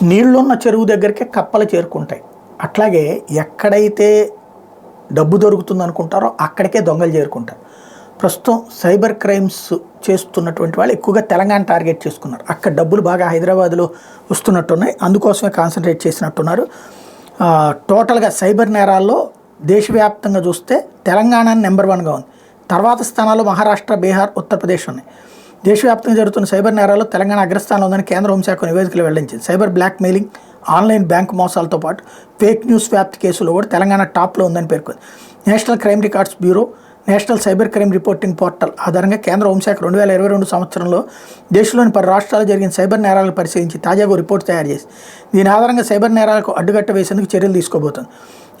నీళ్లున్న చెరువు దగ్గరికే కప్పలు చేరుకుంటాయి. అట్లాగే ఎక్కడైతే డబ్బు దొరుకుతుంది అనుకుంటారో అక్కడికే దొంగలు చేరుకుంటారు. ప్రస్తుతం సైబర్ క్రైమ్స్ చేస్తున్నటువంటి వాళ్ళు ఎక్కువగా తెలంగాణ టార్గెట్ చేసుకున్నారు. అక్కడ డబ్బులు బాగా హైదరాబాద్లో వస్తున్నట్టున్నాయి, అందుకోసమే కాన్సన్ట్రేట్ చేసినట్టున్నారు. టోటల్గా సైబర్ నేరాల్లో దేశవ్యాప్తంగా చూస్తే తెలంగాణ నెంబర్ 1గా ఉంది. తర్వాత స్థానాల్లో మహారాష్ట్ర, బీహార్, ఉత్తరప్రదేశ్ ఉన్నాయి. దేశవ్యాప్తంగా జరుగుతున్న సైబర్ నేరాల్లో తెలంగాణ అగ్రస్థానంలో ఉందని కేంద్ర హోంశాఖ నివేదికలు వెల్లడించింది. Cyber blackmailing, online bank మోసాలతో పాటు ఫేక్ న్యూస్ వ్యాప్తి కేసులో కూడా తెలంగాణ టాప్లో ఉందని పేర్కొంది. National crime records bureau, national cyber crime reporting portal ఆధారంగా కేంద్ర హోంశాఖ 2022 సంవత్సరంలో దేశంలోని 10 రాష్ట్రాల్లో జరిగిన సైబర్ నేరాలను పరిశీలించి తాజాగా రిపోర్ట్ తయారు చేసి దీని ఆధారంగా సైబర్ నేరాలకు అడ్డుకట్ట వేసేందుకు చర్యలు తీసుకోబోతోంది.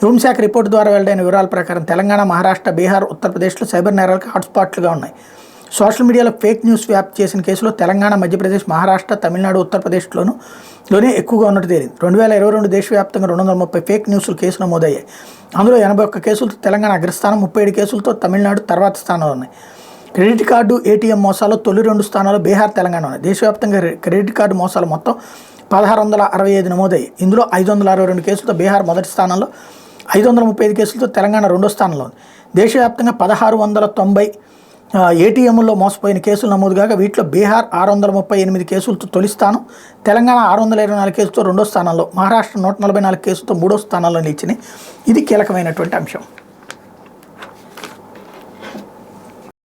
హోంశాఖ రిపోర్టు ద్వారా వెల్లడైన వివరాల ప్రకారం తెలంగాణ, మహారాష్ట్ర, బీహార్, ఉత్తరప్రదేశ్లో సైబర్ నేరాలకు హాట్స్పాట్లుగా ఉన్నాయి. సోషల్ మీడియాలో ఫేక్ న్యూస్ వ్యాప్తి చేసిన కేసులో తెలంగాణ, మధ్యప్రదేశ్, మహారాష్ట్ర, తమిళనాడు, ఉత్తరప్రదేశ్లోనే ఎక్కువగా ఉన్నట్టు తేలింది. 2022 దేశవ్యాప్తంగా 230 ఫేక్ న్యూస్లు కేసులు నమోదయ్యాయి. అందులో 81 కేసులతో తెలంగాణ అగ్రస్థానం, 37 కేసులతో తమిళనాడు తర్వాత స్థానంలో ఉన్నాయి. క్రెడిట్ కార్డు, ఏటీఎం మోసాలు తొలి 2 స్థానాలు బీహార్, తెలంగాణ ఉన్నాయి. దేశవ్యాప్తంగా క్రెడిట్ కార్డు మోసాలు మొత్తం 1665 నమోదయ్యాయి. ఇందులో 562 కేసులతో బీహార్ మొదటి స్థానంలో, 535 కేసులతో తెలంగాణ 2వ స్థానంలో ఉంది. దేశవ్యాప్తంగా 1690 ఏటీఎంల్లో మోసపోయిన కేసులు నమోదు కాగా వీటిలో బీహార్ 638 కేసులతో తొలి స్థానం, తెలంగాణ 624 కేసులతో 2వ స్థానంలో, మహారాష్ట్ర 144 కేసులతో 3వ స్థానంలో నిలిచినాయి. ఇది కీలకమైనటువంటి అంశం.